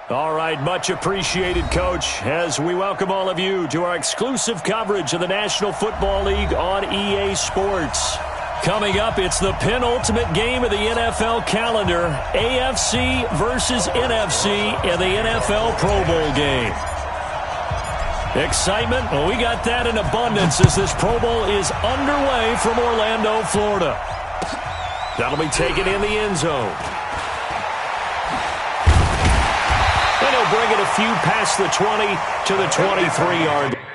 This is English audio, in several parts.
All right, much appreciated, Coach, as we welcome all of you to our exclusive coverage of the National Football League on EA Sports. Coming up, it's the penultimate game of the NFL calendar, AFC versus NFC in the NFL Pro Bowl game. Excitement? Well, we got that in abundance as this Pro Bowl is underway from Orlando, Florida. That'll be taken in the end zone. And he'll bring it a few past the 20 to the 23-yard line.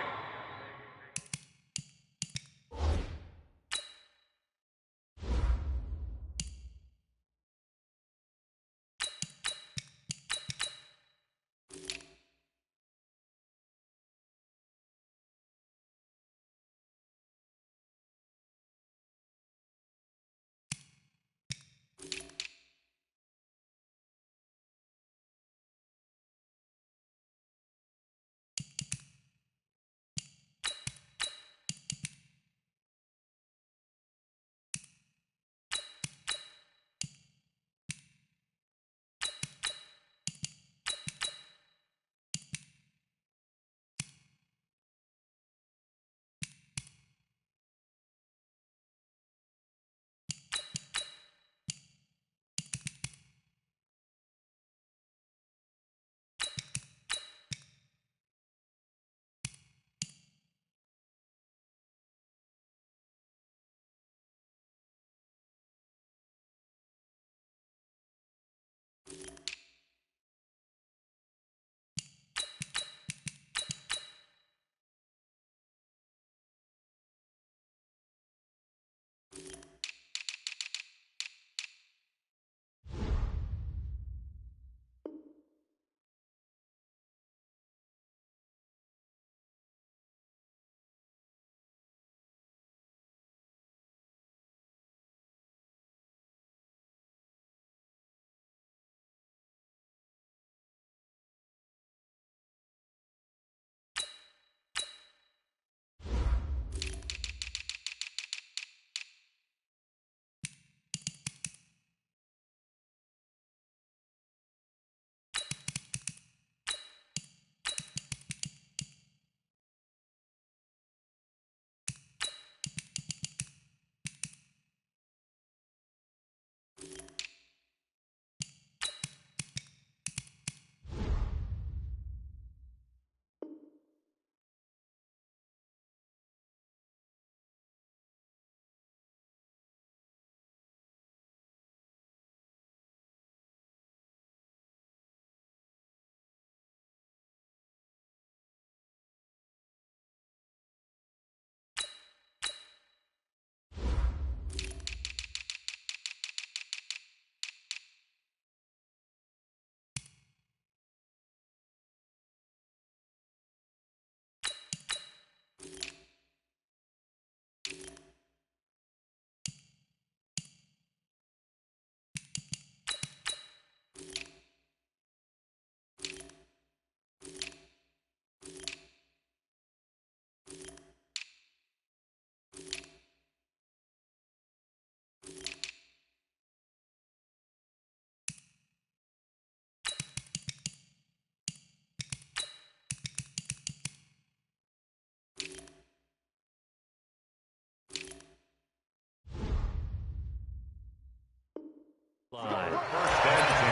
First and 10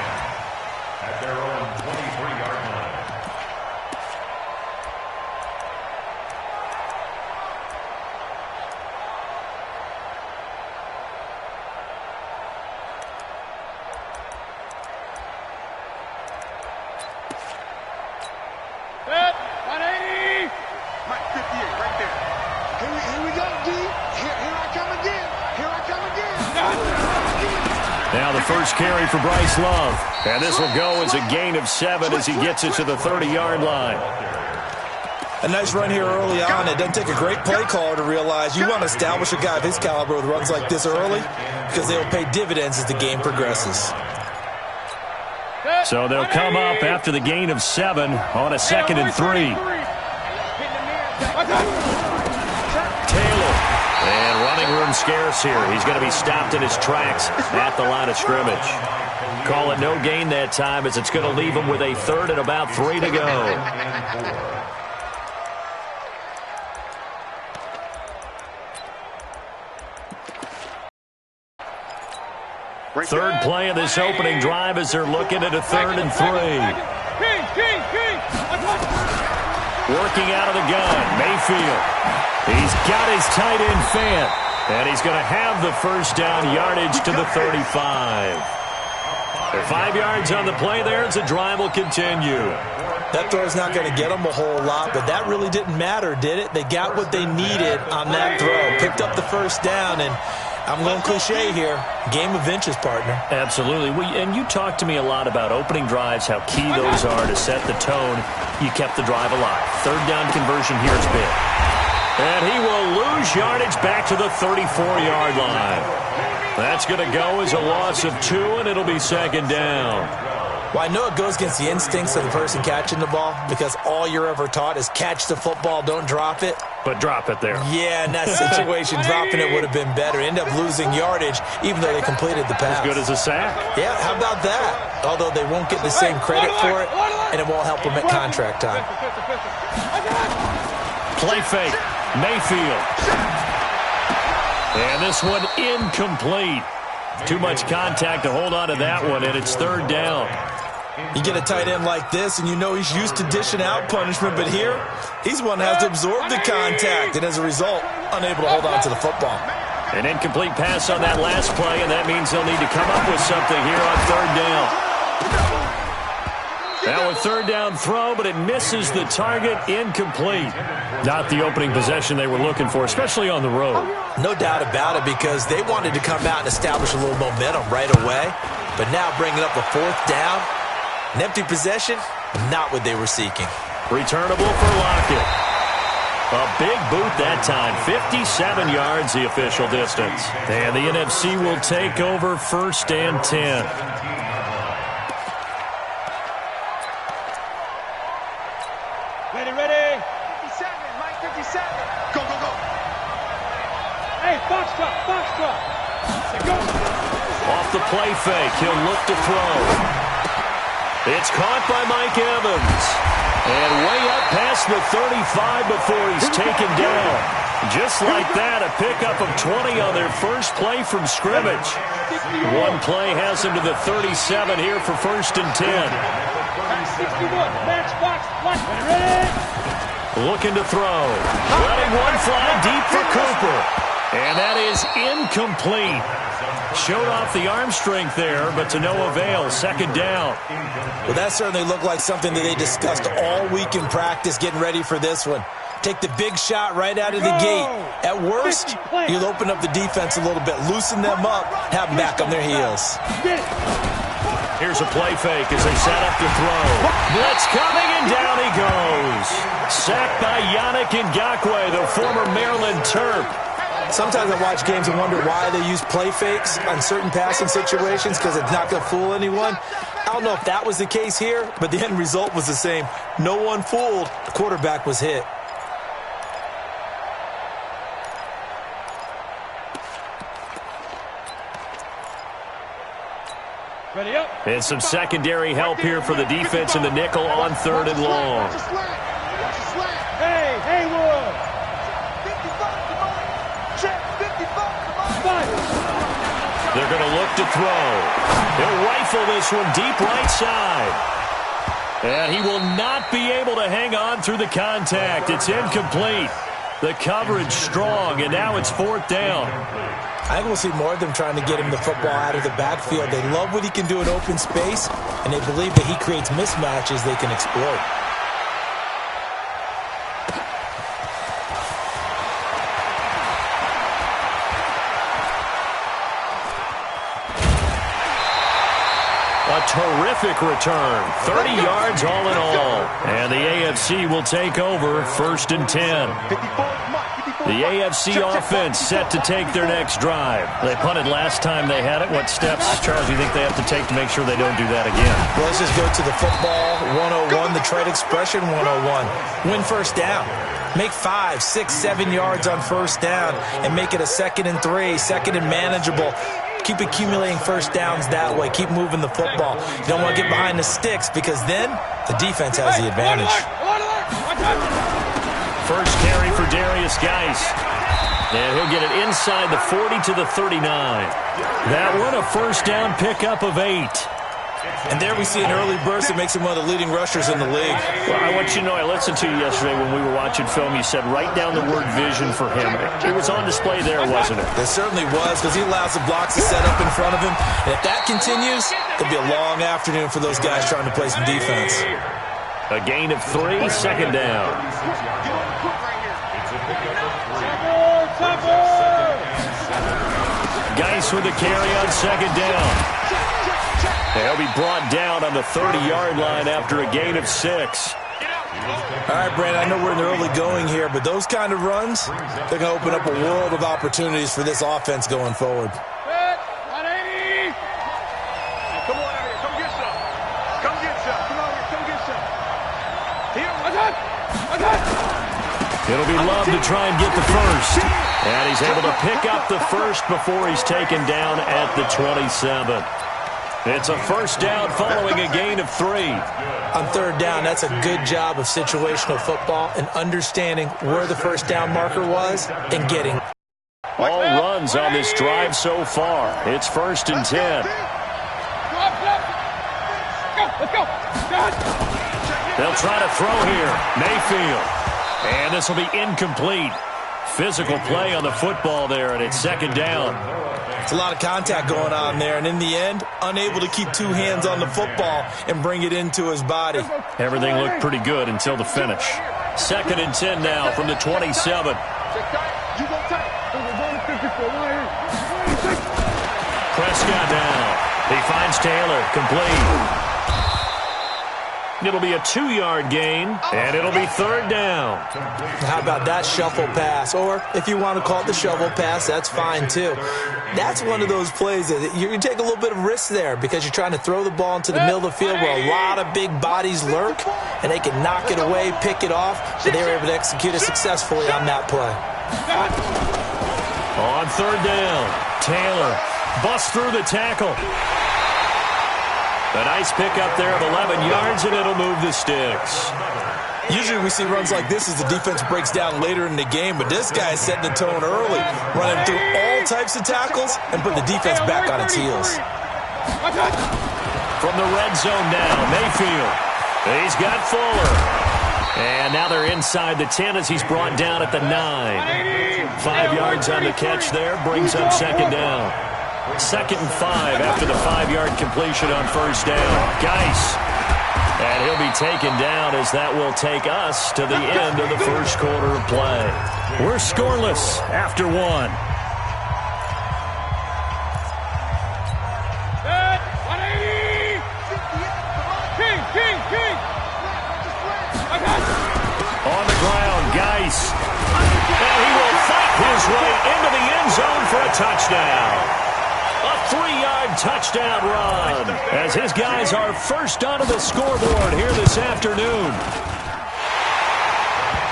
at their own 23-yard line. Set, 180. Right, 58, right there. Here we go, D. Here I come again. Here I come again. Now the first carry for Bryce Love. And this will go as a gain of 7 as he gets it to the 30-yard line. A nice run here early on. It doesn't take a great play caller to realize you want to establish a guy of his caliber with runs like this early because they will pay dividends as the game progresses. So they'll come up after the gain of 7 on a 2nd and 3. Taylor And running room scarce here. He's going to be stopped in his tracks at the line of scrimmage. Call it no gain that time as it's going to leave him with a third and about 3 to go. Third play of this opening drive as they're looking at a 3rd and 3. Working out of the gun, Mayfield. He's got his tight end Fant, and he's going to have the first down yardage to the 35. They're 5 yards on the play there as the drive will continue. That throw's not going to get them a whole lot, but that really didn't matter, did it? They got what they needed on that throw. Picked up the first down, and I'm going cliche here. Game of inches, partner. Absolutely. And you talked to me a lot about opening drives, how key those are to set the tone. You kept the drive alive. 3rd down conversion here is big. And he will lose yardage back to the 34-yard line. That's going to go as a loss of 2, and it'll be 2nd down. Well, I know it goes against the instincts of the person catching the ball because all you're ever taught is catch the football, don't drop it. But drop it there. Yeah, in that situation, dropping it would have been better. End up losing yardage even though they completed the pass. As good as a sack. Yeah, how about that? Although they won't get the same credit for it, and it won't help them at contract time. Play fake. Mayfield. And this one incomplete. Too much contact to hold on to that one, and it's 3rd down. You get a tight end like this, and you know he's used to dishing out punishment, but here, he's one that has to absorb the contact, and as a result, unable to hold on to the football. An incomplete pass on that last play, and that means they'll need to come up with something here on 3rd down. Now a 3rd down throw, but it misses the target, incomplete. Not the opening possession they were looking for, especially on the road. No doubt about it, because they wanted to come out and establish a little momentum right away. But now bringing up a 4th down, an empty possession, not what they were seeking. Returnable for Lockett. A big boot that time, 57 yards the official distance. And the NFC will take over 1st and 10. Ready. 57, Mike, 57. Go. Hey, box drop. Go. Off the play fake, he'll look to throw. It's caught by Mike Evans. And way up past the 35 before he's taken down. Just like that, a pickup of 20 on their first play from scrimmage. One play has him to the 37 here for 1st and 10. 61, match box, ready. Looking to throw. Letting one fly deep for Cooper. And that is incomplete. Showed off the arm strength there, but to no avail. 2nd down. Well, that certainly looked like something that they discussed all week in practice getting ready for this one. Take the big shot right out of the gate. At worst, you'll open up the defense a little bit, loosen them up, have them back on their heels. Here's a play fake as they set up to throw. Blitz coming, and down he goes. Sacked by Yannick Ngakoue, the former Maryland Terp. Sometimes I watch games and wonder why they use play fakes on certain passing situations because it's not going to fool anyone. I don't know if that was the case here, but the end result was the same. No one fooled. The quarterback was hit. Ready up. And some secondary help here for the defense in the nickel on 3rd and long. Hey, Haywood. 55, come on. Check, 55, come on. They're going to look to throw. He'll rifle this one deep right side. And he will not be able to hang on through the contact. It's incomplete. The coverage strong, and now it's 4th down. I think we'll see more of them trying to get him the football out of the backfield. They love what he can do in open space, and they believe that he creates mismatches they can exploit. A terrific return, 30 yards all in all. And the AFC will take over 1st and 10. The AFC offense set to take their next drive. They punted last time they had it. What steps, Charles, do you think they have to take to make sure they don't do that again? Well, let's just go to the football 101, the trade expression 101. Win first down. Make 5, 6, 7 yards on first down and make it a 2nd and 3, 2nd and manageable. Keep accumulating first downs that way. Keep moving the football. You don't want to get behind the sticks because then the defense has the advantage. First carry for Darius Geis. And he'll get it inside the 40 to the 39. That one, a first down pickup of 8. And there we see an early burst that makes him one of the leading rushers in the league. Well, I want you to know, I listened to you yesterday when we were watching film. You said write down the word vision for him. It was on display there, wasn't it? It certainly was, because he allows the blocks to set up in front of him. And if that continues, it'll be a long afternoon for those guys trying to play some defense. A gain of 3, 2nd down. Geis with a carry on 2nd down. They'll be brought down on the 30-yard line after a gain of 6. All right, Brandon, I know we're in the early going here, but those kind of runs, they're going to open up a world of opportunities for this offense going forward. Hey, come on out here. Come get some. Come get some. Come on here. Come get some. Here, It'll be Love to try and get the first. And he's able to pick up the first before he's taken down at the 27. It's a first down following a gain of 3. On 3rd down, that's a good job of situational football and understanding where the first down marker was and getting. All runs on this drive so far. It's 1st and 10. Let's go. They'll try to throw here. Mayfield. And this will be incomplete. Physical play on the football there, and it's 2nd down. It's a lot of contact going on there, and in the end, unable to keep 2 hands on the football and bring it into his body. Everything looked pretty good until the finish. 2nd and 10 now from the 27. Prescott down. He finds Taylor, complete. It'll be a 2-yard gain, and it'll be 3rd down. How about that shuffle pass? Or if you want to call it the shovel pass, that's fine too. That's one of those plays that you take a little bit of risk there because you're trying to throw the ball into the middle of the field where a lot of big bodies lurk, and they can knock it away, pick it off, but they were able to execute it successfully on that play. On 3rd down, Taylor busts through the tackle. A nice pickup there of 11 yards, and it'll move the sticks. Usually we see runs like this as the defense breaks down later in the game, but this guy is setting the tone early, running through all types of tackles and putting the defense back on its heels. From the red zone now, Mayfield. He's got Fuller. And now they're inside the 10 as he's brought down at the 9. 5 yards on the catch there, brings up 2nd down. 2nd and 5 after the 5-yard completion on 1st down. Geis. And he'll be taken down as that will take us to the end of the first quarter of play. We're scoreless after 1. On the ground, Geis. And he will fight his way into the end zone for a touchdown. A 3-yard touchdown run as his guys are first onto the scoreboard here this afternoon.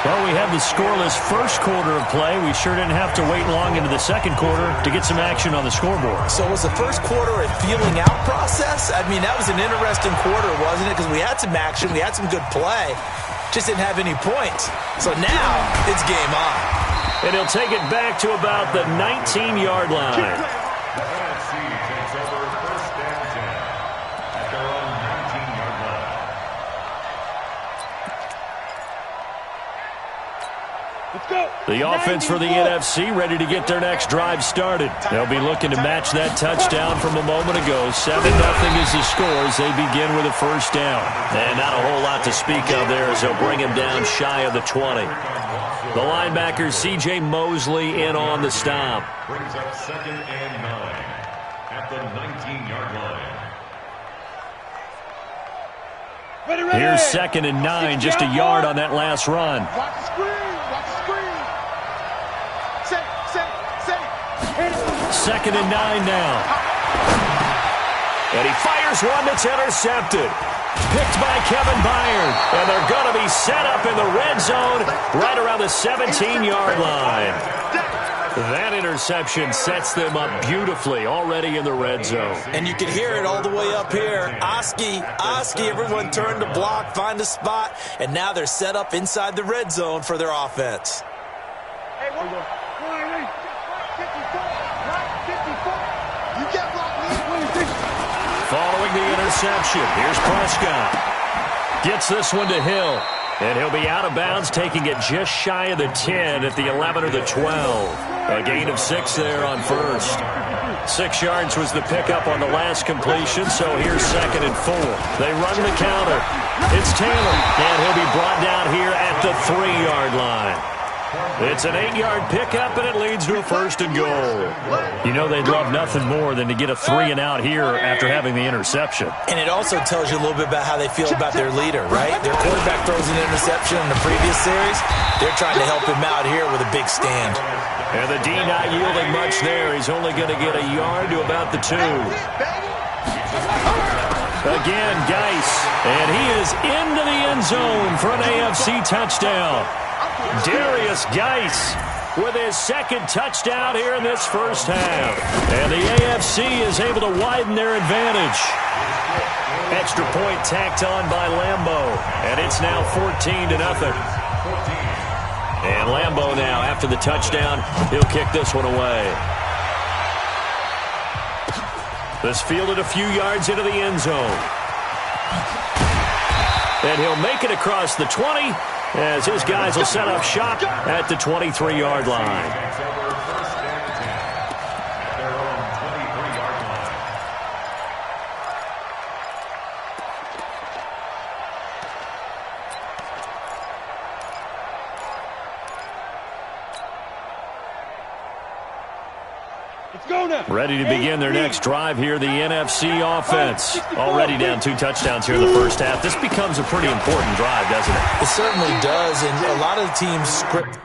Well, we had the scoreless first quarter of play. We sure didn't have to wait long into the second quarter to get some action on the scoreboard. So was the first quarter a feeling out process? I mean, that was an interesting quarter, wasn't it? Because we had some action, we had some good play, just didn't have any points. So now it's game on. And he'll take it back to about the 19-yard line. The offense for the NFC ready to get their next drive started. They'll be looking to match that touchdown from a moment ago. 7-0 is the score as they begin with a first down. And not a whole lot to speak of there as they'll bring him down shy of the 20. The linebacker, C.J. Mosley, in on the stop. Brings up 2nd and 9 at the 19-yard line. Here's 2nd and 9, just a yard on that last run. Watch the screen. Watch the screen. Set. 2nd and 9 now. And he fires one that's intercepted. Picked by Kevin Byard. And they're going to be set up in the red zone right around the 17-yard line. That interception sets them up beautifully already in the red zone. And you can hear it all the way up here. Oski, everyone turned to block, find a spot, and now they're set up inside the red zone for their offense. Hey, what? You can't block me. Following the interception, here's Prescott. Gets this one to Hill. And he'll be out of bounds, taking it just shy of the 10 at the 11 or the 12. A gain of 6 there on first. 6 yards was the pickup on the last completion, so here's 2nd and 4. They run the counter. It's Taylor, and he'll be brought down here at the 3-yard line. It's an 8-yard pickup, and it leads to a 1st and goal. You know they'd love nothing more than to get a 3 and out here after having the interception. And it also tells you a little bit about how they feel about their leader, right? Their quarterback throws an interception in the previous series. They're trying to help him out here with a big stand. And the D not yielding much there. He's only going to get a yard to about the 2. Again, Geis. And he is into the end zone for an AFC touchdown. Darius Geis with his 2nd touchdown here in this first half. And the AFC is able to widen their advantage. Extra point tacked on by Lambeau. And it's now 14-0. And Lambeau now, after the touchdown, he'll kick this one away. This fielded a few yards into the end zone. And he'll make it across the 20 as his guys will set up shop at the 23-yard line. Ready to begin their next drive here, the NFC offense. Already down 2 touchdowns here in the first half. This becomes a pretty important drive, doesn't it? It certainly does, and a lot of the teams script.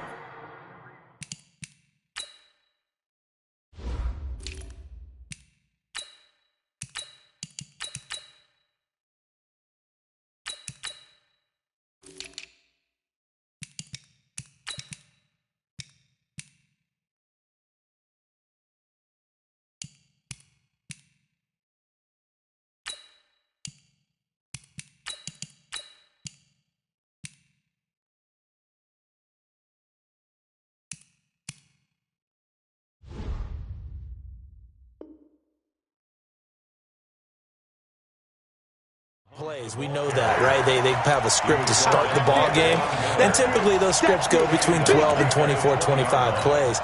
Plays. We know that, right? They have a script to start the ball game, and typically those scripts go between 12 and 24, 25 plays.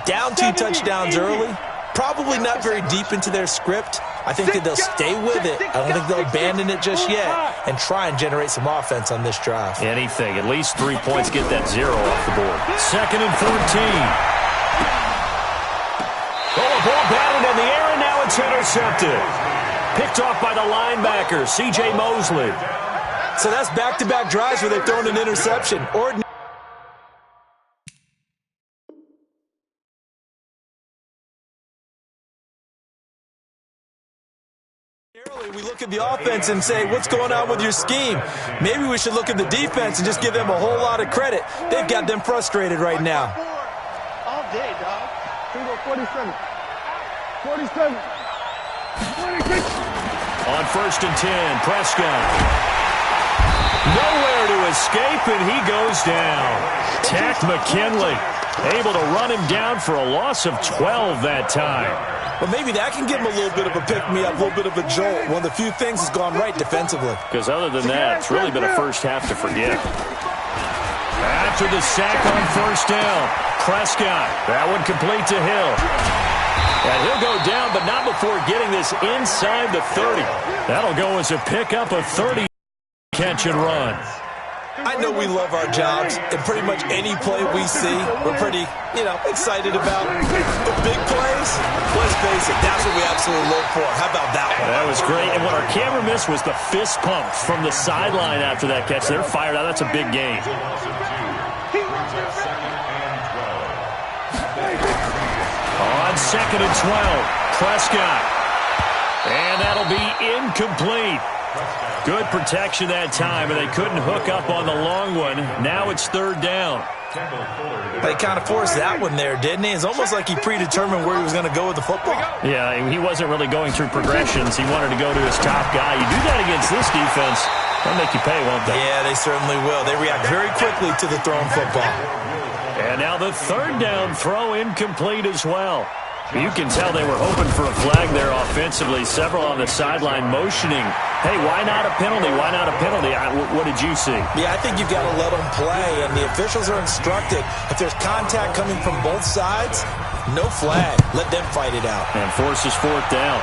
Down 2 touchdowns early, probably not very deep into their script. I think that they'll stay with it. I don't think they'll abandon it just yet and try and generate some offense on this drive. Anything. At least 3 points, get that 0 off the board. 2nd and 14. Oh, a ball batted in the air, and now it's intercepted. Picked off by the linebacker, C.J. Mosley. So that's back-to-back drives where they've thrown an interception. We look at the offense and say, what's going on with your scheme? Maybe we should look at the defense and just give them a whole lot of credit. They've got them frustrated right now. All day, dog. 47. 47. 26. On 1st and 10, Prescott. Nowhere to escape, and he goes down. Tack McKinley able to run him down for a loss of 12 that time. Well, maybe that can give him a little bit of a pick-me-up, a little bit of a jolt. One of the few things that's gone right defensively. Because other than that, it's really been a first half to forget. After the sack on 1st down, Prescott. That one complete to Hill. And he'll go down, but not before getting this inside the 30. That'll go as a pickup of 30 catch and run. I know we love our jobs, and pretty much any play we see, we're pretty, excited about. The big plays, let's face it, that's what we absolutely look for. How about that one? That was great, and what our camera missed was the fist pump from the sideline after that catch. They're fired out. That's a big gain. On 2nd and 12, Prescott. And that'll be incomplete. Good protection that time, and they couldn't hook up on the long one. Now it's third down. They kind of forced that one there, didn't he? It's almost like he predetermined where he was going to go with the football. Yeah, he wasn't really going through progressions. He wanted to go to his top guy. You do that against this defense, they'll make you pay, won't they? Yeah, they certainly will. They react very quickly to the thrown football. And now the third down throw incomplete as well. You can tell they were hoping for a flag there offensively. Several on the sideline motioning, hey, why not a penalty? Why not a penalty? What did you see? Yeah, I think you've got to let them play, and the officials are instructed. If there's contact coming from both sides, no flag. Let them fight it out. And forces fourth down.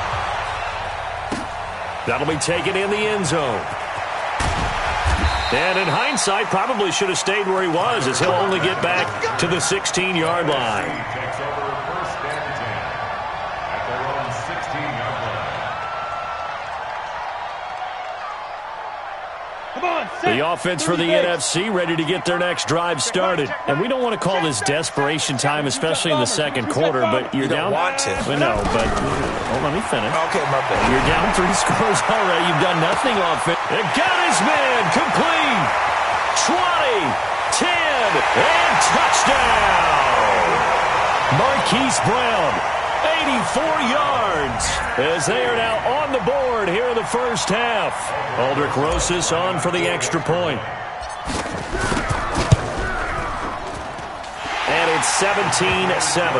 That'll be taken in the end zone. And in hindsight, probably should have stayed where he was, as he'll only get back to the 16-yard line. The offense for the NFC ready to get their next drive started. And we don't want to call this desperation time, especially in the second quarter, but you're down. You don't want to. Well, no, but let me finish. Okay, my bad. You're down 3 scores already. You've done nothing offense. It got his man complete. 20, 10, and touchdown. Marquise Brown, 84 yards, as they are now on the board here in the first half. Aldrich Rosas on for the extra point. And it's 17-7.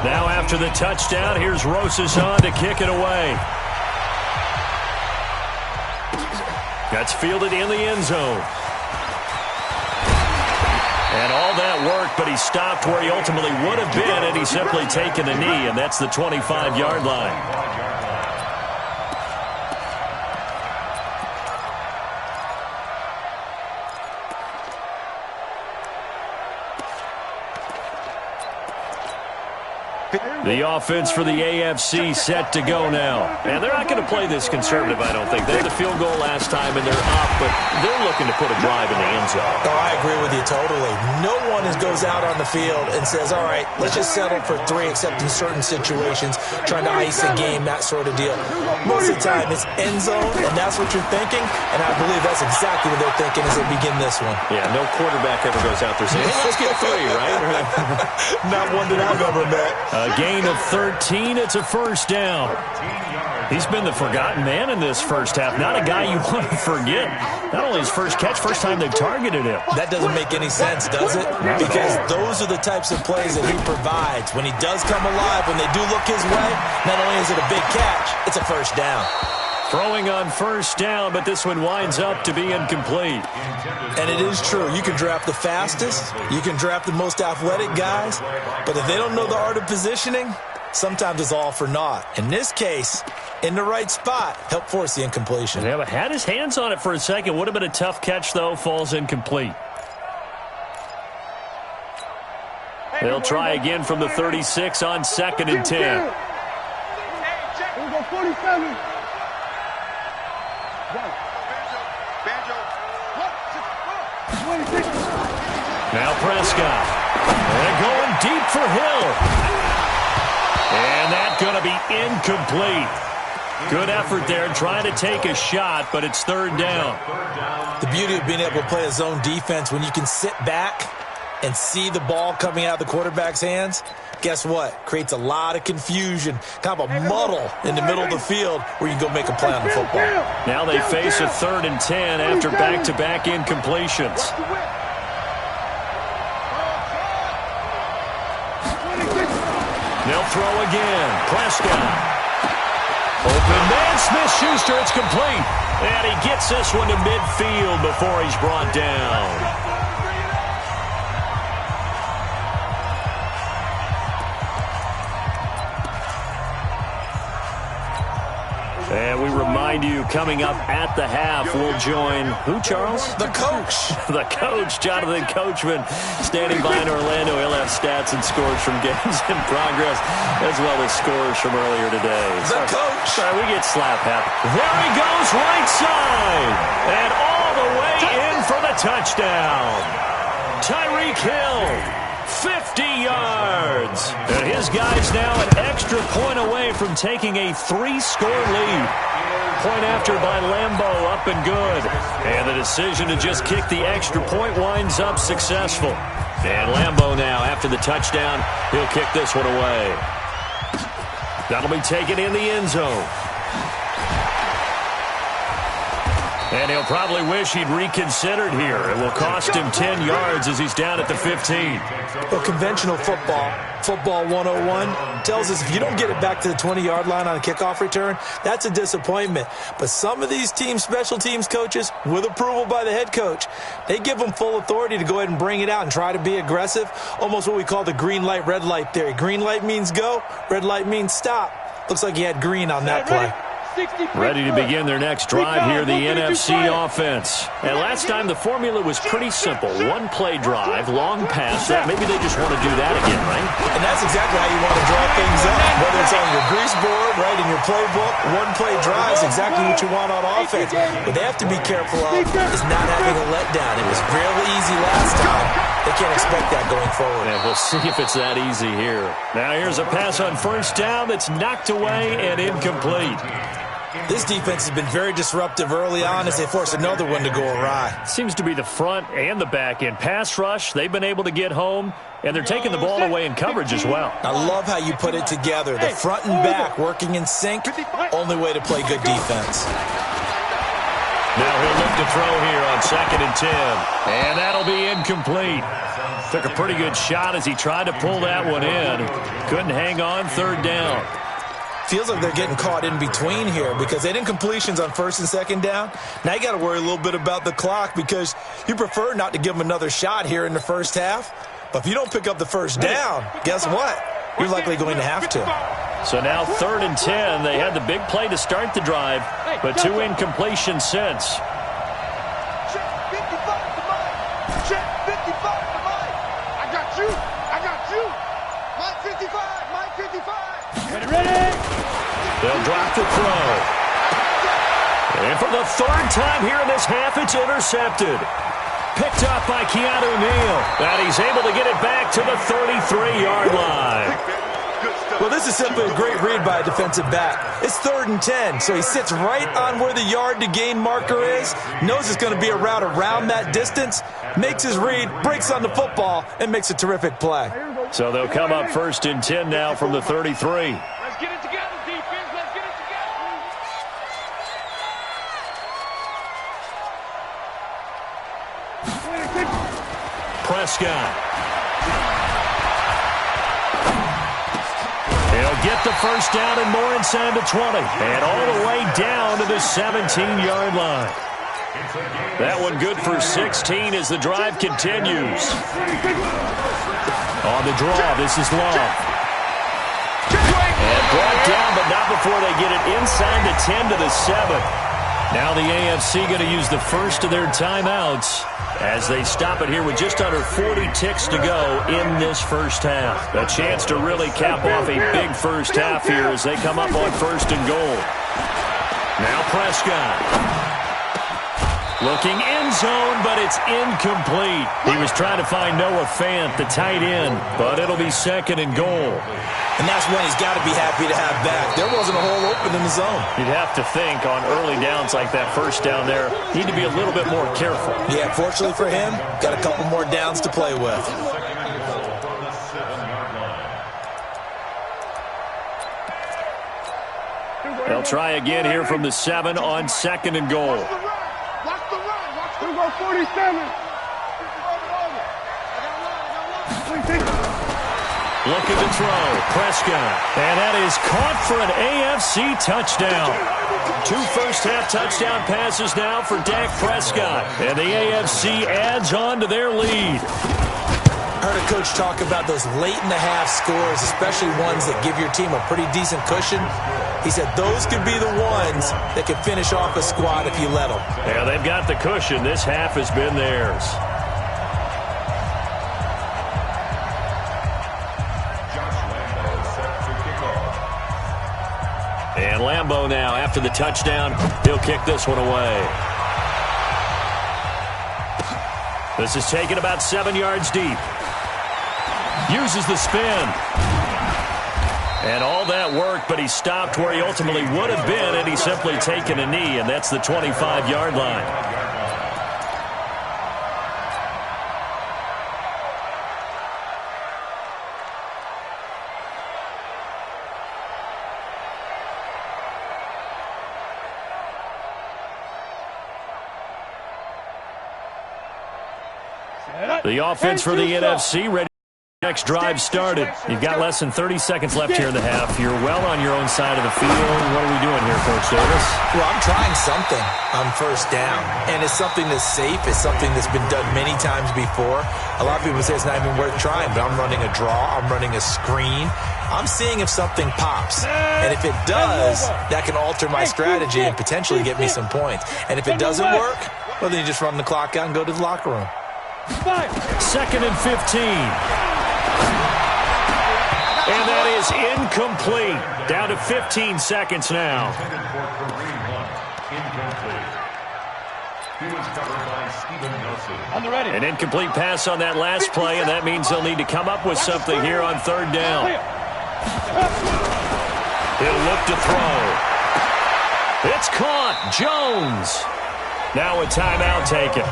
Now after the touchdown, here's Rosas on to kick it away. That's fielded in the end zone. And all that worked, but he stopped where he ultimately would have been, and he's simply taken a knee, and that's the 25-yard line. The offense for the AFC set to go now. And they're not going to play this conservative, I don't think. They had the field goal last time, and they're up, but they're looking to put a drive in the end zone. Oh, I agree with you totally. No one goes out on the field and says, all right, let's just settle for 3, except in certain situations, trying to ice a game, that sort of deal. Most of the time, it's end zone, and that's what you're thinking, and I believe that's exactly what they're thinking as they begin this one. Yeah, no quarterback ever goes out there saying, hey, let's get 3, right? Not one that I've ever met. A gain of 13, it's a first down. He's been the forgotten man in this first half. Not a guy you want to forget. Not only his first catch, first time they've targeted him. That doesn't make any sense, does it? Because those are the types of plays that he provides. When he does come alive, when they do look his way, not only is it a big catch, it's a first down. Throwing on first down, but this one winds up to be incomplete. And it is true. You can draft the fastest. You can draft the most athletic guys. But if they don't know the art of positioning, sometimes it's all for naught. In this case, in the right spot, help force the incompletion. Yeah, but had his hands on it for a second. Would have been a tough catch, though. Falls incomplete. They'll try again from the 36 on 2nd and 10. Now Prescott. And going deep for Hill. And that's going to be incomplete. Good effort there trying to take a shot, but it's third down. The beauty of being able to play a zone defense when you can sit back and see the ball coming out of the quarterback's hands, guess what? Creates a lot of confusion, kind of a muddle in the middle of the field where you can go make a play on the football. Now they face a 3rd and 10 after back-to-back incompletions. They'll throw again. Prescott. Open man, Smith-Schuster, it's complete. And he gets this one to midfield before he's brought down. And we remind you, coming up at the half, we'll join who, Charles? The coach. The coach, Jonathan Coachman, standing by in Orlando. He'll have stats and scores from games in progress, as well as scores from earlier today. The coach. Sorry, we get slap happy. There he goes, right side. And all the way in for the touchdown. Tyreek Hill. 50 yards. And his guy's now an extra point away from taking a 3-score lead. Point after by Lambeau, up and good. And the decision to just kick the extra point winds up successful. And Lambeau now, after the touchdown, he'll kick this one away. That'll be taken in the end zone. And he'll probably wish he'd reconsidered here. It will cost him 10 yards as he's down at the 15. Well, conventional football 101, tells us if you don't get it back to the 20-yard line on a kickoff return, that's a disappointment. But some of these special teams coaches, with approval by the head coach, they give them full authority to go ahead and bring it out and try to be aggressive, almost what we call the green light, red light theory. Green light means go, red light means stop. Looks like he had green on that play. Ready to begin their next drive here, the NFC offense. And last time the formula was pretty simple. One-play drive, long pass. Maybe they just want to do that again, right? And that's exactly how you want to draw things up. Whether it's on your grease board, right, in your playbook, one-play drive is exactly what you want on offense. What they have to be careful of is not having a letdown. It was real easy last time. They can't expect that going forward. And we'll see if it's that easy here. Now here's a pass on first down that's knocked away and incomplete. This defense has been very disruptive early on as they force another one to go awry. Seems to be the front and the back end. Pass rush, they've been able to get home, and they're taking the ball away in coverage as well. I love how you put it together. The front and back working in sync, only way to play good defense. Now he'll look to throw here on 2nd and 10. And that'll be incomplete. Took a pretty good shot as he tried to pull that one in. Couldn't hang on, 3rd down. Feels like they're getting caught in between here because they didn't incompletions on 1st and 2nd down. Now you got to worry a little bit about the clock because you prefer not to give them another shot here in the first half. But if you don't pick up the first down, guess what? You're likely going to have to. So now 3rd and 10. They had the big play to start the drive, but 2 incompletions since. Check 55 to Mike. Check 55 to Mike. I got you. I got you. Mike 55. Mike 55. Ready? They'll drop the throw. And for the 3rd time here in this half, it's intercepted. Picked up by Keanu Neal. And he's able to get it back to the 33-yard line. Well, this is simply a great read by a defensive back. It's 3rd and 10, so he sits right on where the yard-to-gain marker is, knows it's going to be a route around that distance, makes his read, breaks on the football, and makes a terrific play. So they'll come up 1st and 10 now from the 33. Let's get it together, defense. Let's get it together. Prescott. He'll get the first down and more inside the 20. And all the way down to the 17-yard line. That one good for 16 as the drive continues. On the draw, this is Love. And brought down, but not before they get it inside the 10 to the 7. Now the AFC going to use the first of their timeouts as they stop it here with just under 40 ticks to go in this first half. A chance to really cap off a big first half here as they come up on 1st and goal. Now Prescott. Looking end zone, but it's incomplete. He was trying to find Noah Fant, the tight end, but it'll be 2nd and goal. And that's one he's got to be happy to have back. There wasn't a hole open in the zone. You'd have to think on early downs like that first down there, need to be a little bit more careful. Yeah, fortunately for him, got a couple more downs to play with. They'll try again here from the 7 on 2nd and goal. Watch the run. Watch the run. 47. Looking to throw. Prescott. And that is caught for an AFC touchdown. 2 first-half touchdown passes now for Dak Prescott. And the AFC adds on to their lead. I heard a coach talk about those late-in-the-half scores, especially ones that give your team a pretty decent cushion. He said those could be the ones that could finish off a squad if you let them. Yeah, they've got the cushion. This half has been theirs. And Lambeau now, after the touchdown, he'll kick this one away. This is taken about 7 yards deep. Uses the spin. And all that work, but he stopped where he ultimately would have been, and he's simply taken a knee, and that's the 25-yard line. The offense for the NFC ready. Next drive started. You've got less than 30 seconds left here in the half. You're well on your own side of the field. What are we doing here, Coach Davis? Well, I'm trying something on first down, and it's something that's safe. It's something that's been done many times before. A lot of people say it's not even worth trying, but I'm running a draw. I'm running a screen. I'm seeing if something pops, and if it does, that can alter my strategy and potentially get me some points. And if it doesn't work, well, then you just run the clock out and go to the locker room. 2nd and 15. And that is incomplete. Down to 15 seconds now. An incomplete pass on that last play, and that means they'll need to come up with something here on 3rd down. He'll look to throw. It's caught. Jones. Now a timeout taken.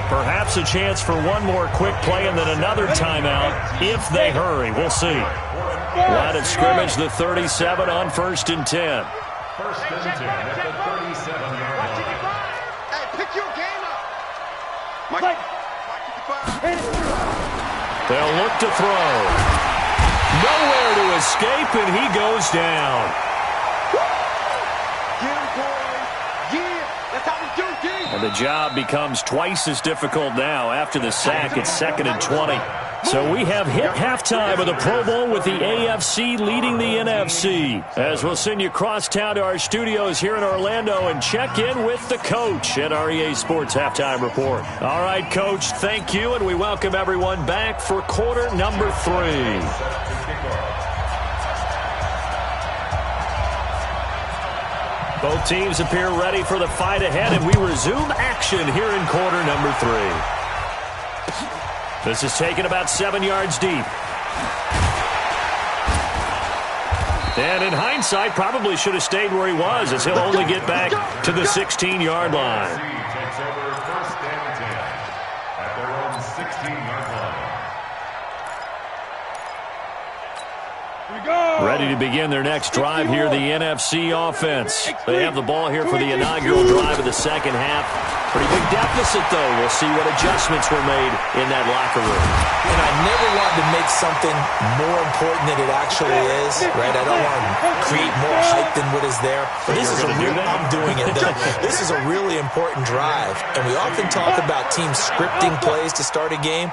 Perhaps a chance for one more quick play and then another timeout if they hurry. We'll see. Line of scrimmage, the 37 on 1st and 10. 1st and 10 at the 37-yard line. Hey, pick your game up. They'll look to throw. Nowhere to escape, and he goes down. Get him, boy. Yeah, that's how we do, D. And the job becomes twice as difficult now. After the sack, it's 2nd and 20. So we have hit halftime of the Pro Bowl with the AFC leading the NFC. As we'll send you across town to our studios here in Orlando and check in with the coach at our EA Sports Halftime Report. All right, Coach, thank you, and we welcome everyone back for quarter number 3. Both teams appear ready for the fight ahead, and we resume action here in quarter number 3. This is taken about 7 yards deep. And in hindsight, probably should have stayed where he was, as he'll only get back to the 16-yard line. Takes over 1st and 10 at their own 16-yard line. Ready to begin their next drive here, the NFC offense. They have the ball here for the inaugural drive of the second half. Pretty big deficit, though. We'll see what adjustments were made in that locker room. And I never wanted to make something more important than it actually is, right? I don't want to create more hype than what is there. But this is a real, I'm doing it, though. This is a really important drive. And we often talk about teams scripting plays to start a game.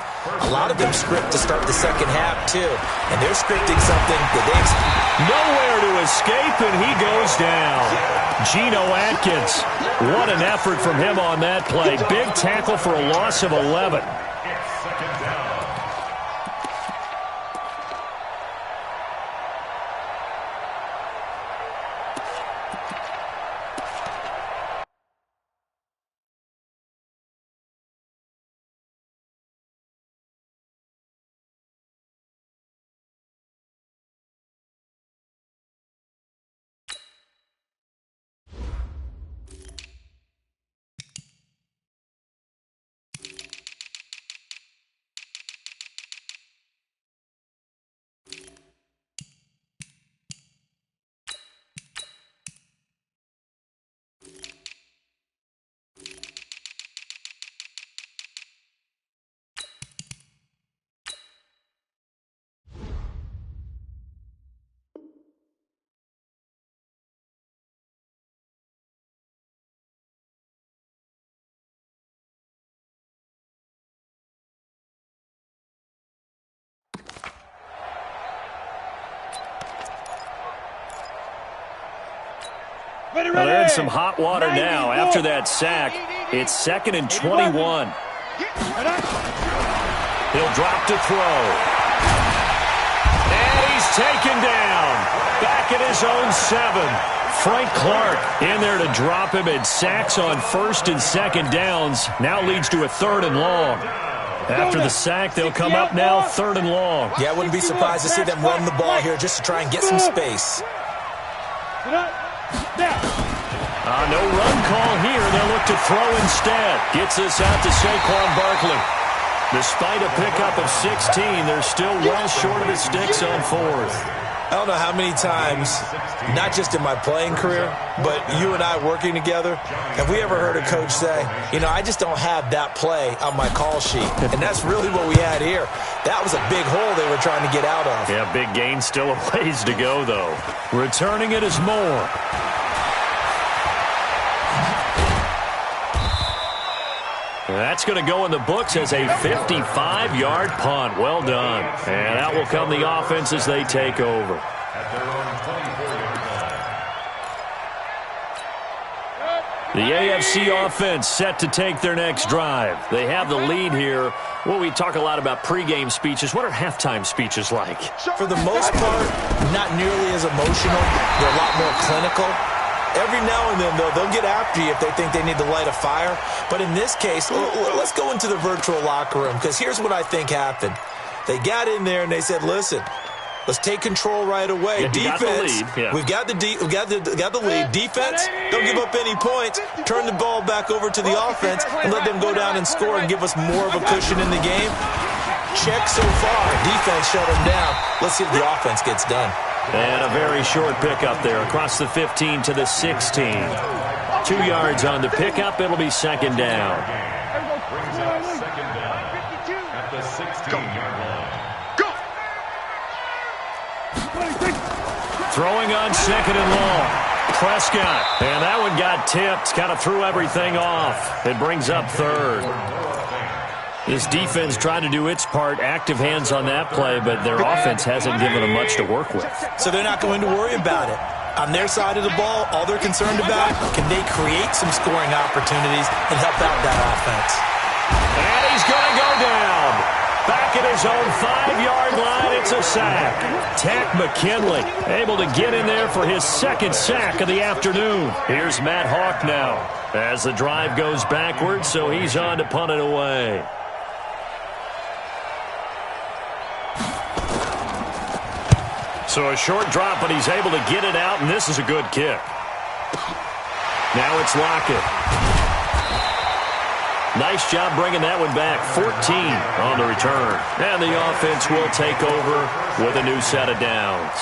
A lot of them script to start the second half, too. And they're scripting something that they nowhere to escape, and he goes down. Geno Atkins, what an effort from him on that play. Big tackle for a loss of 11. It's 2nd down. Well, they're in some hot water now. After that sack, it's 2nd and 21. He'll drop to throw. And he's taken down. Back at his own 7. Frank Clark in there to drop him, and sacks on 1st and 2nd downs. Now leads to a 3rd and long. After the sack, they'll come up now 3rd and long. Yeah, I wouldn't be surprised to see them run the ball here just to try and get some space. No run call here. They'll look to throw instead. Gets this out to Saquon Barkley. Despite a pickup of 16, they're still well short of the sticks on 4th. I don't know how many times, not just in my playing career, but you and I working together, have we ever heard a coach say, I just don't have that play on my call sheet. And that's really what we had here. That was a big hole they were trying to get out of. Yeah, big gain, still a ways to go, though. Returning it is Moore. That's going to go in the books as a 55-yard punt. Well done. And that will come the offense as they take over. The AFC offense set to take their next drive. They have the lead here. Well, we talk a lot about pregame speeches. What are halftime speeches like? For the most part, not nearly as emotional. They're a lot more clinical. Every now and then, though, they'll get after you if they think they need to light a fire. But in this case, let's go into the virtual locker room, because here's what I think happened. They got in there and they said, listen, let's take control right away. Yeah, defense, we've got the lead. Defense, don't give up any points. Turn the ball back over to the offense and let them go down and score and give us more of a cushion in the game. Check so far. Defense shut them down. Let's see if the offense gets done. And a very short pickup there across the 15 to the 16. 2 yards on the pickup. It'll be 2nd down. Brings out 2nd down at the 16-yard line. Go! Throwing on 2nd and long. Prescott. And that one got tipped. Kind of threw everything off. It brings up 3rd. This defense tried to do its part, active hands on that play, but their offense hasn't given them much to work with. So they're not going to worry about it. On their side of the ball, all they're concerned about, can they create some scoring opportunities and help out that offense? And he's going to go down. Back at his own 5-yard line, it's a sack. Tack McKinley able to get in there for his 2nd sack of the afternoon. Here's Matt Hawk now as the drive goes backwards, so he's on to punt it away. So a short drop, but he's able to get it out, and this is a good kick. Now it's Lockett. Nice job bringing that one back. 14 on the return. And the offense will take over with a new set of downs.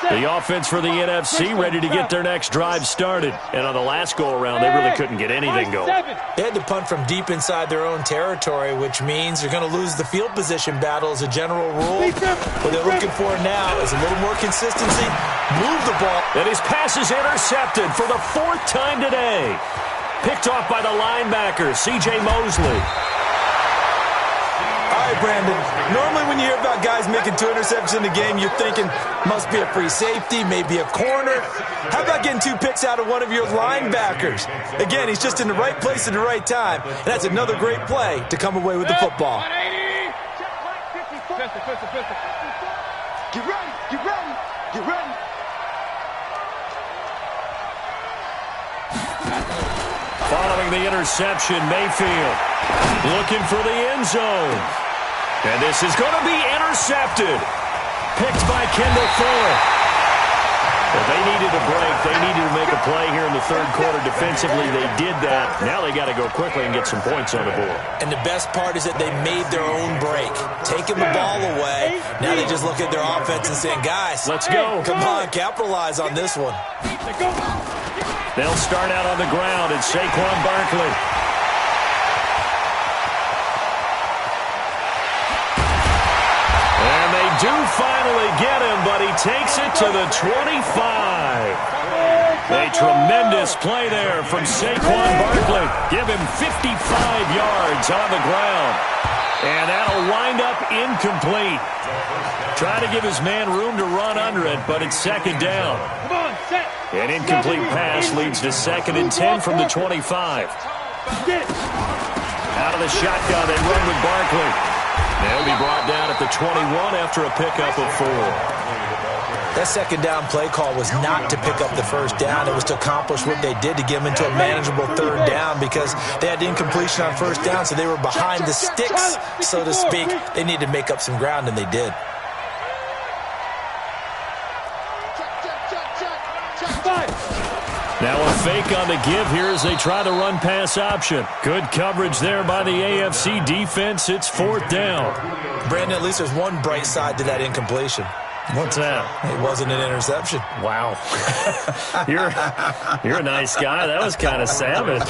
The offense for the NFC ready to get their next drive started. And on the last go-around, they really couldn't get anything going. They had to punt from deep inside their own territory, which means they're going to lose the field position battle as a general rule. What they're looking for now is a little more consistency. Move the ball. And his pass is intercepted for the 4th time today. Picked off by the linebacker, C.J. Mosley. All right, Brandon, normally when you hear about guys making 2 interceptions in the game, you're thinking must be a free safety, maybe a corner. How about getting 2 picks out of one of your linebackers? Again, he's just in the right place at the right time, and that's another great play to come away with the football. Get ready, get ready, get ready. Following the interception, Mayfield looking for the end zone. And this is going to be intercepted. Picked by Kendall Fuller. Well, they needed a break. They needed to make a play here in the 3rd quarter defensively. They did that. Now they got to go quickly and get some points on the board. And the best part is that they made their own break. Taking the ball away. Now they just look at their offense and saying, guys, let's go. Come on, capitalize on this one. They'll start out on the ground. It's Saquon Barkley. And they do finally get him, but he takes it to the 25. A tremendous play there from Saquon Barkley. Give him 55 yards on the ground. And that'll wind up incomplete. Try to give his man room to run under it, but it's 2nd down. An incomplete pass leads to 2nd and 10 from the 25. Out of the shotgun, they run with Barkley. They'll be brought down at the 21 after a pickup of 4. That second down play call was not to pick up the first down. It was to accomplish what they did, to get them into a manageable third down, because they had incompletion on first down, so they were behind the sticks, so to speak. They needed to make up some ground, and they did. Now a fake on the give here as they try the run-pass option. Good coverage there by the AFC defense. It's fourth down. Brandon, at least there's one bright side to that incompletion. What's that? It wasn't an interception. Wow. You're a nice guy. That was kind of savage.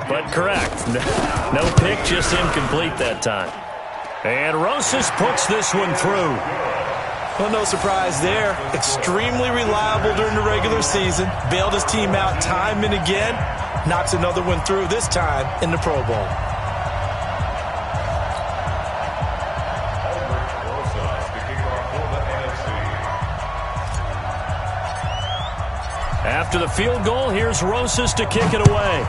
But correct. No pick, just incomplete that time. And Rosas puts this one through. Well, no surprise there. Extremely reliable during the regular season. Bailed his team out time and again. Knocks another one through, this time in the Pro Bowl. After the field goal, here's Rosas to kick it away.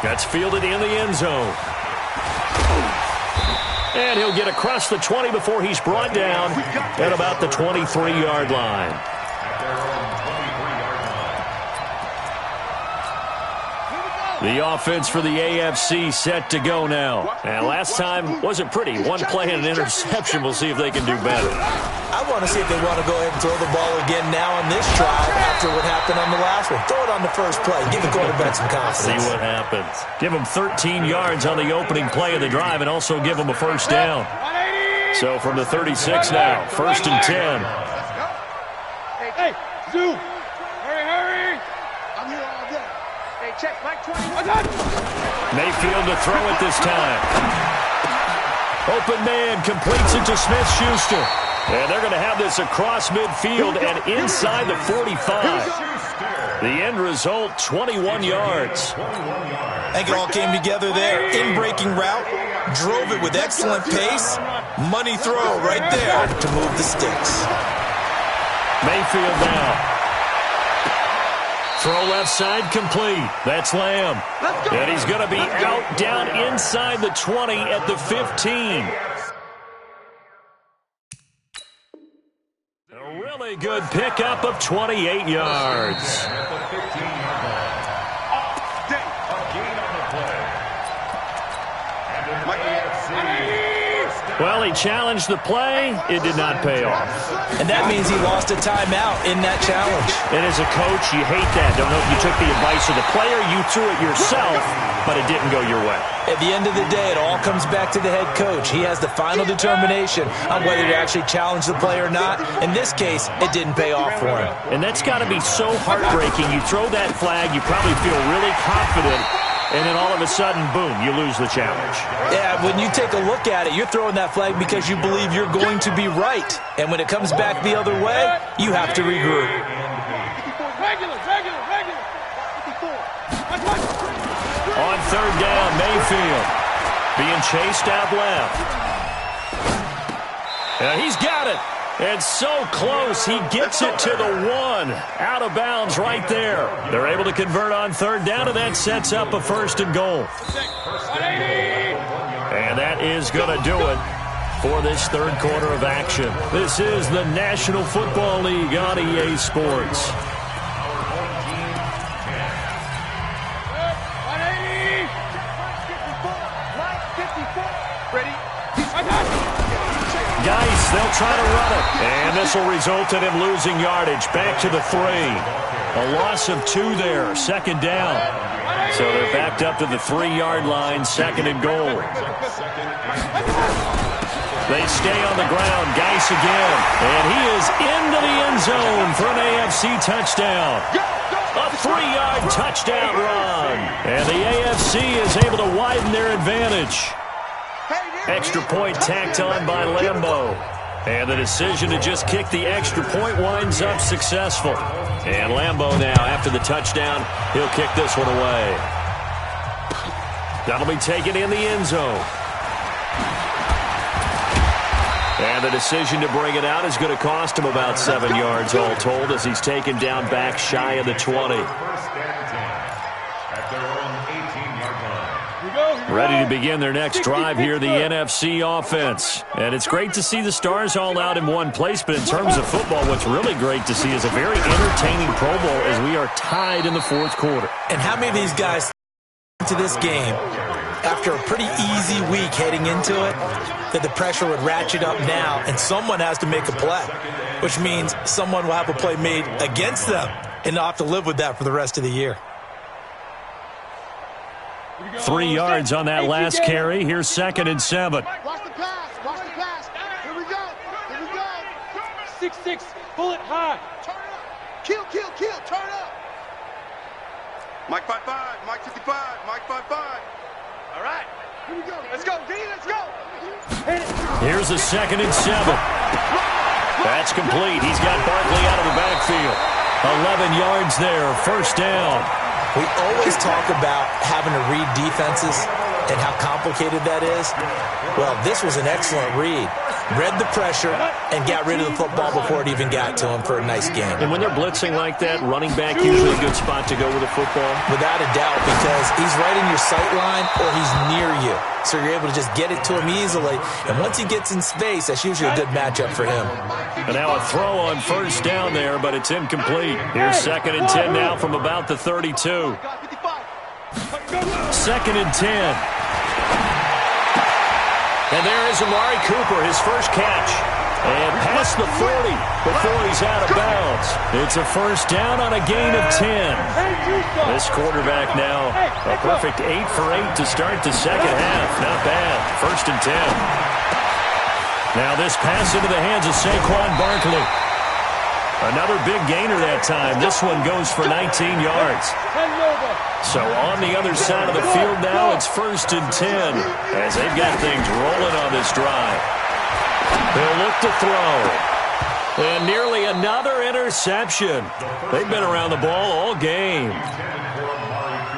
That's fielded in the end zone. And he'll get across the 20 before he's brought down at about the 23-yard line. The offense for the AFC set to go now. And last time wasn't pretty. One play and an interception. We'll see if they can do better. I want to see if they want to go ahead and throw the ball again now on this drive after what happened on the last one. Throw it on the first play. Give the quarterback some confidence. See what happens. Give them 13 yards on the opening play of the drive and also give them a first down. So from the 36 now, first and 10. Hey, Zoo. Hurry. I'm here all day. Hey, check, Mike 20. Mayfield to throw it this time. Open man completes it to Smith-Schuster. And they're going to have this across midfield and inside the 45. The end result, 21 yards. I think it all came together there. In-breaking route, drove it with excellent pace. Money throw right there to move the sticks. Mayfield now. Throw left side complete. That's Lamb. And he's going to be out down inside the 20 at the 15. A really good pickup of 28 yards. Well, he challenged the play. It did not pay off. And that means he lost a timeout in that challenge. And as a coach, you hate that. Don't know if you took the advice of the player, you threw it yourself, but it didn't go your way. At the end of the day, it all comes back to the head coach. He has the final determination on whether to actually challenge the play or not. In this case, it didn't pay off for him. And that's got to be so heartbreaking. You throw that flag, you probably feel really confident, and then all of a sudden, boom, you lose the challenge. Yeah, when you take a look at it, you're throwing that flag because you believe you're going to be right. And when it comes back the other way, you have to regroup. Regular. On third down, Mayfield being chased out left. And he's got it. And so close, he gets it to the 1. Out of bounds right there. They're able to convert on third down, and that sets up a first and goal. And that is going to do it for this third quarter of action. This is the National Football League on EA Sports. Geis, they'll try to run it. And this will result in him losing yardage. Back to the 3. A loss of 2 there. Second down. So they're backed up to the 3-yard line. Second and goal. They stay on the ground. Geis again. And he is into the end zone for an AFC touchdown. A 3-yard touchdown run. And the AFC is able to widen their advantage. Extra point tacked on by Lambeau. And the decision to just kick the extra point winds up successful. And Lambeau now, after the touchdown, he'll kick this one away. That'll be taken in the end zone. And the decision to bring it out is going to cost him about 7 yards all told as he's taken down back shy of the 20. Ready to begin their next drive here, the NFC offense. And it's great to see the stars all out in one place, but in terms of football, what's really great to see is a very entertaining Pro Bowl as we are tied in the fourth quarter. And how many of these guys into this game after a pretty easy week heading into it, that the pressure would ratchet up now and someone has to make a play, which means someone will have a play made against them and they'll have to live with that for the rest of the year. 3 yards on that last carry. Here's 2nd and 7. Watch the pass. Watch the pass. Here we go. Here we go. 6-6. Pull it high. Turn up. Kill. Turn up. Mike 5-5. Mike 55. Mike 5-5. All right. Here we go. Let's go, D. Let's go. Here's a 2nd and 7. That's complete. He's got Barkley out of the backfield. 11 yards there. First down. We always talk about having to read defenses and how complicated that is. Well, this was an excellent read. Read the pressure and got rid of the football before it even got to him for a nice game. And when they're blitzing like that, running back usually a good spot to go with the football? Without a doubt, because he's right in your sight line or he's near you. So you're able to just get it to him easily. And once he gets in space, that's usually a good matchup for him. And now a throw on first down there, but it's incomplete. Here's 2nd and 10 now from about the 32. 2nd and 10. And there is Amari Cooper, his first catch. And past the 40 before he's out of bounds. It's a first down on a gain of 10. This quarterback now a perfect 8 for 8 to start the second half. Not bad. 1st and 10. Now this pass into the hands of Saquon Barkley. Another big gainer that time. This one goes for 19 yards. So on the other side of the field now, it's 1st and 10 as they've got things rolling on this drive. They'll look to throw. And nearly another interception. They've been around the ball all game.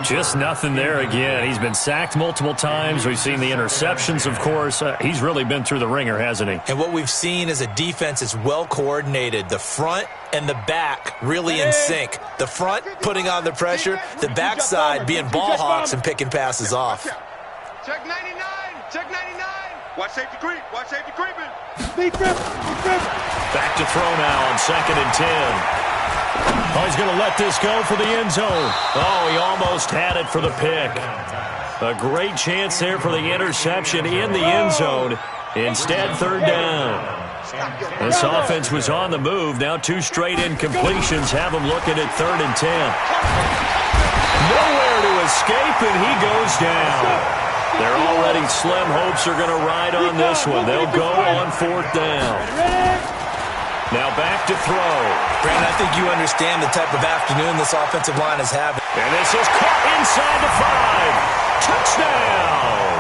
Just nothing there again. He's been sacked multiple times. We've seen the interceptions, of course. He's really been through the ringer, hasn't he? And what we've seen is a defense is well coordinated. The front and the back really in sync. The front putting on the pressure, the backside being ball hawks and picking passes off. Check 99. Check 99. Watch safety creep. Watch safety creeping. Back to throw now on 2nd and 10. Oh, he's going to let this go for the end zone. Oh, he almost had it for the pick. A great chance there for the interception in the end zone. Instead, 3rd down. This offense was on the move. Now 2 straight incompletions have them looking at 3rd and 10. Nowhere to escape, and he goes down. Their already slim hopes are going to ride on this one. They'll go on 4th down. Now back to throw. Brandon, I think you understand the type of afternoon this offensive line is having. And this is caught inside the 5. Touchdown!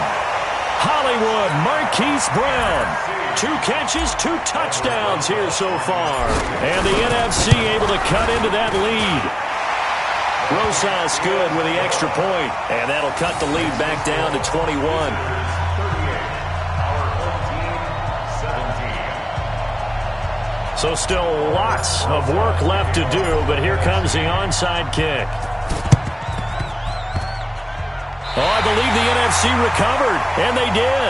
Hollywood Marquise Brown. 2 catches, 2 touchdowns here so far. And the NFC able to cut into that lead. Rosas good with the extra point. And that'll cut the lead back down to 21. So still lots of work left to do, but here comes the onside kick. Oh, I believe the NFC recovered, and they did.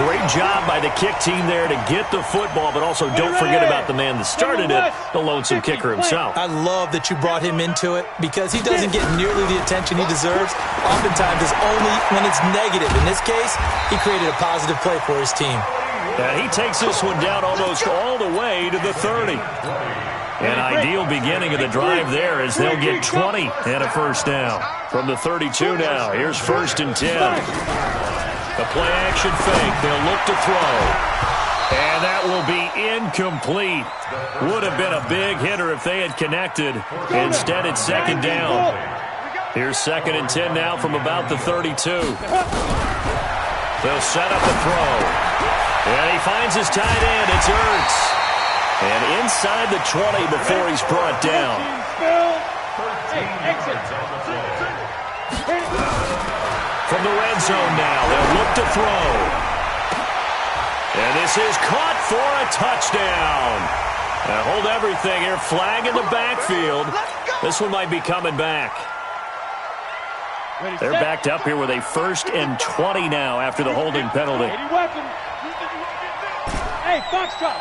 Great job by the kick team there to get the football, but also don't forget about the man that started it, the lonesome kicker himself. I love that you brought him into it because he doesn't get nearly the attention he deserves. Oftentimes it's only when it's negative. In this case, he created a positive play for his team. And he takes this one down almost all the way to the 30. An ideal beginning of the drive there as they'll get 20 and a first down. From the 32 now, here's 1st and 10. The play-action fake. They'll look to throw. And that will be incomplete. Would have been a big hitter if they had connected. Instead, it's 2nd down. Here's 2nd and 10 now from about the 32. They'll set up a throw. And he finds his tight end. It's Ertz. And inside the 20 before he's brought down. From the red zone now, they'll look to throw. And this is caught for a touchdown. Now hold everything here. Flag in the backfield. This one might be coming back. They're backed up here with a 1st and 20 now after the holding penalty. Hey, foxtrot.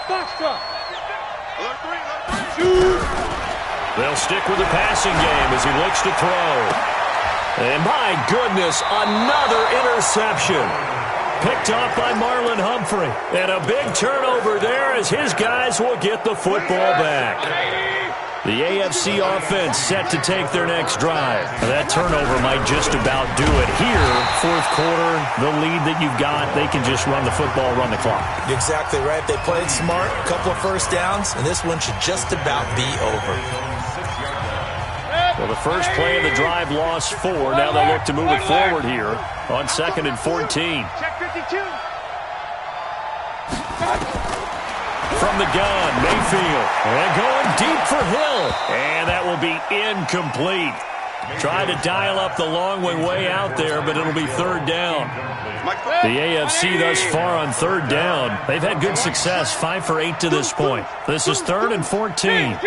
They'll stick with the passing game as he looks to throw. And my goodness, another interception. Picked off by Marlon Humphrey. And a big turnover there as his guys will get the football back. The AFC offense set to take their next drive. That turnover might just about do it here. 4th quarter, the lead that you've got, they can just run the football, run the clock. Exactly right. They played smart, a couple of first downs, and this one should just about be over. Well, the first play of the drive lost 4. Now they look to move it forward here on 2nd and 14. Check 52. From the gun, Mayfield. And going deep for Hill. And that will be incomplete. Tried to dial up the long way out there, but it'll be 3rd down. The AFC thus far on 3rd down. They've had good success, 5 for 8 to this point. This is 3rd and 14.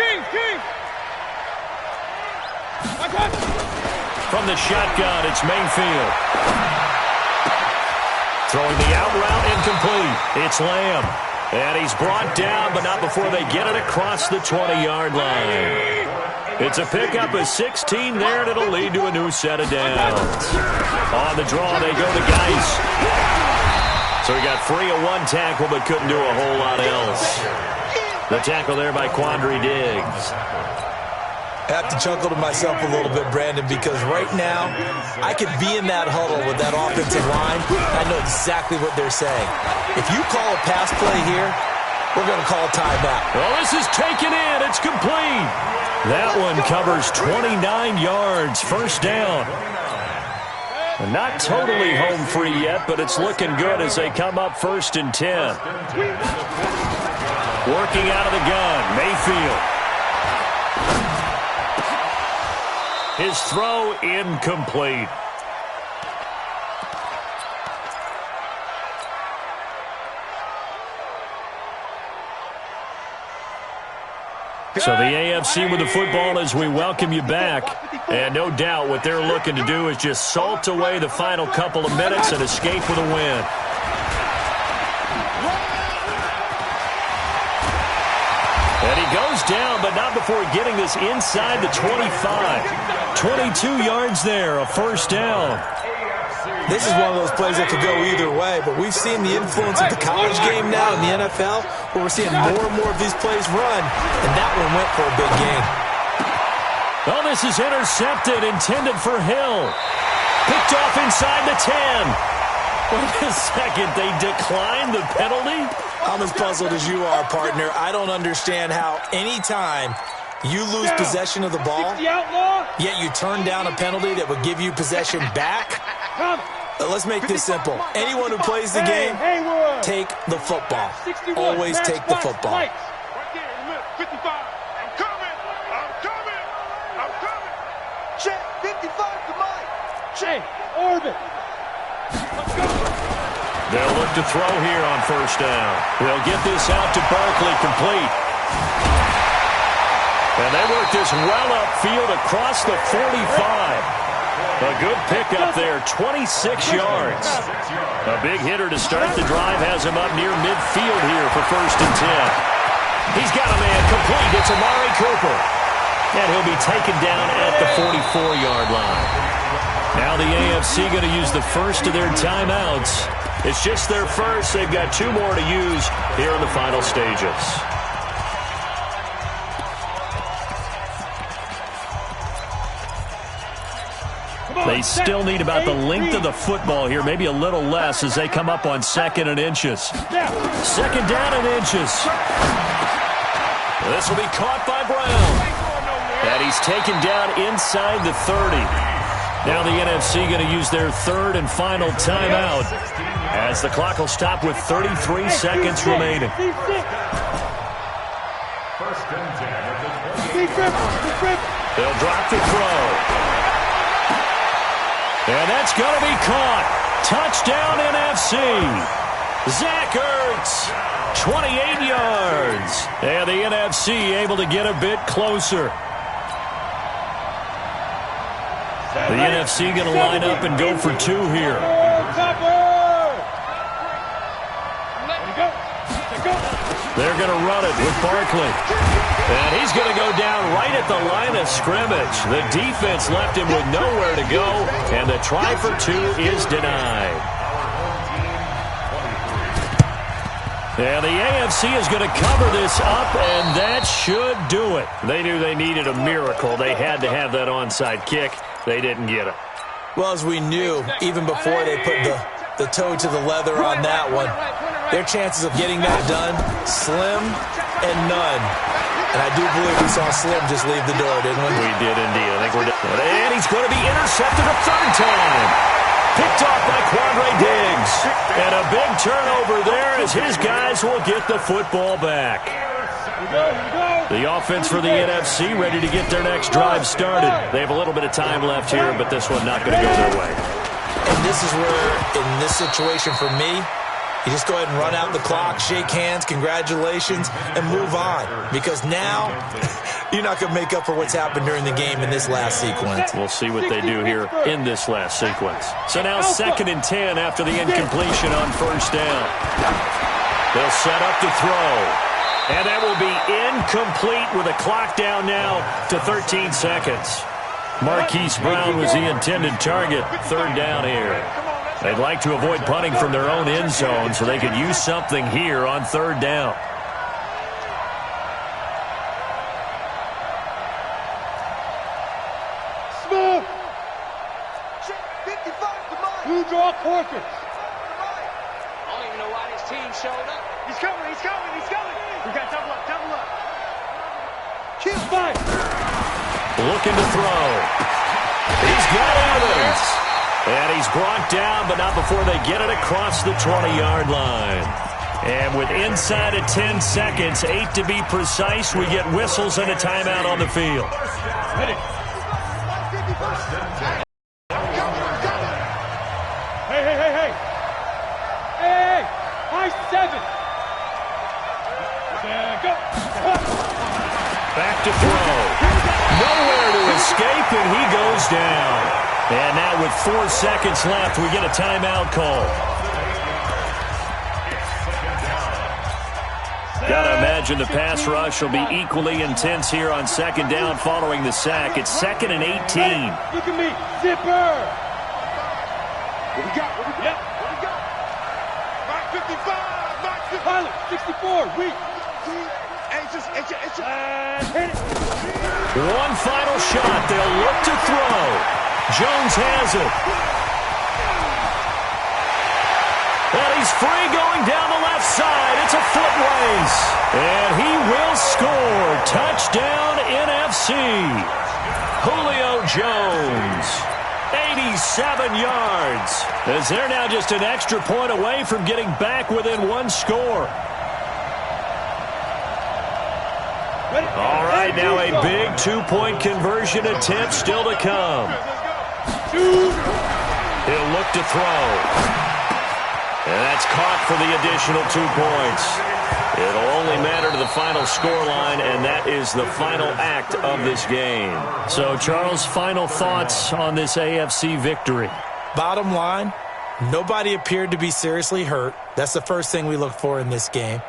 From the shotgun, it's Mayfield. Throwing the out route incomplete. It's Lamb. And he's brought down, but not before they get it across the 20-yard line. It's a pickup of 16 there, and it'll lead to a new set of downs. On the draw, they go to Geis. So he got free of one tackle, but couldn't do a whole lot else. The tackle there by Quandre Diggs. I have to chuckle to myself a little bit, Brandon, because right now I could be in that huddle with that offensive line. I know exactly what they're saying. If you call a pass play here, we're going to call a timeout. Well, this is taken in. It's complete. That one covers 29 yards. 1st down. Not totally home free yet, but it's looking good as they come up 1st and 10. Working out of the gun, Mayfield. His throw incomplete. So the AFC with the football as we welcome you back. And no doubt what they're looking to do is just salt away the final couple of minutes and escape with a win. And he goes down, but not before getting this inside the 25. 22 yards there, a 1st down. This is one of those plays that could go either way, but we've seen the influence of the college game now in the NFL, where we're seeing more and more of these plays run, and that one went for a big gain. Well, this is intercepted, intended for Hill. Picked off inside the 10. Wait a second, they declined the penalty? I'm as puzzled as you are, partner. I don't understand how any time you lose possession of the ball, yet you turn down a penalty that would give you possession back. Let's make this simple. Anyone who plays the game, take the football. Always take the football. Right there, look, 55. I'm coming. Check 55 to Mike. Hey, orbit. They'll look to throw here on 1st down. They'll get this out to Barkley, complete. And they work this well upfield across the 45. A good pickup there, 26 yards. A big hitter to start the drive has him up near midfield here for 1st and 10. He's got a man complete. It's Amari Cooper. And he'll be taken down at the 44-yard line. Now the AFC going to use the first of their timeouts. It's just their first. They've got 2 more to use here in the final stages. They still need about the length of the football here, maybe a little less as they come up on 2nd and inches. 2nd down and inches. This will be caught by Brown. And he's taken down inside the 30. Now the NFC going to use their 3rd and final timeout as the clock will stop with 33 seconds remaining. 1st and 10. They'll drop the throw. And that's going to be caught. Touchdown NFC. Zach Ertz, 28 yards. And the NFC able to get a bit closer. The NFC going to line up and go for two here. They're going to run it with Barkley. And he's going to go down right at the line of scrimmage. The defense left him with nowhere to go, and the try for two is denied. And the AFC is going to cover this up, and that should do it. They knew they needed a miracle. They had to have that onside kick. They didn't get it. Well, as we knew, even before they put the toe to the leather on that one, their chances of getting that done, slim and none. And I do believe we saw Slim just leave the door, didn't we? We did indeed. I think we're done. And he's going to be intercepted a third time. Picked off by Quandre Diggs. And a big turnover there as his guys will get the football back. The offense for the NFC ready to get their next drive started. They have a little bit of time left here, but this one not going to go their way. And this is where, in this situation for me, you just go ahead and run out the clock, shake hands, congratulations, and move on. Because now, you're not going to make up for what's happened during the game in this last sequence. We'll see what they do here in this last sequence. So now 2nd and 10 after the incompletion on first down. They'll set up to throw. And that will be incomplete with a clock down now to 13 seconds. Marquise Brown was the intended target. 3rd down here. They'd like to avoid punting from their own end zone so they could use something here on 3rd down. Smooth. Check 55 to Mike. Blue draw Corker. I don't even know why this team showed up. He's coming, he's coming, he's coming. We got double up, double up. Kill fight. Looking to throw. He's got Evans. And he's brought down, but not before they get it across the 20-yard line. And with inside of 10 seconds, 8 to be precise, we get whistles and a timeout on the field. Ready. Hey. Hey. High 7. Go. Back to throw. Nowhere to escape, and he goes down. And now with 4 seconds left, we get a timeout call. Gotta imagine the pass rush will be equally intense here on 2nd down following the sack. It's 2nd and 18. Look at me. Zipper. What we got? Yep. What we got? Mike 55, Mike 55. Pilot, 64. Weak. Hit it. One final shot. They'll look to throw. Jones has it. And he's free going down the left side. It's a foot race. And he will score. Touchdown NFC. Julio Jones. 87 yards. As they're now just an extra point away from getting back within one score. All right, now a big 2-point conversion attempt still to come. He'll look to throw. And that's caught for the additional 2 points. It'll only matter to the final scoreline, and that is the final act of this game. So, Charles, final thoughts on this AFC victory? Bottom line, nobody appeared to be seriously hurt. That's the first thing we look for in this game.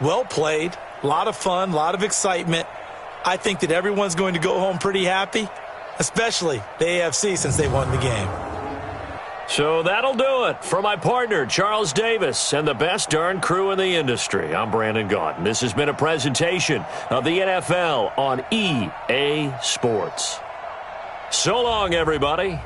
Well played. A lot of fun, a lot of excitement. I think that everyone's going to go home pretty happy, especially the AFC since they won the game. So that'll do it. For my partner, Charles Davis, and the best darn crew in the industry, I'm Brandon Gaudin. This has been a presentation of the NFL on EA Sports. So long, everybody.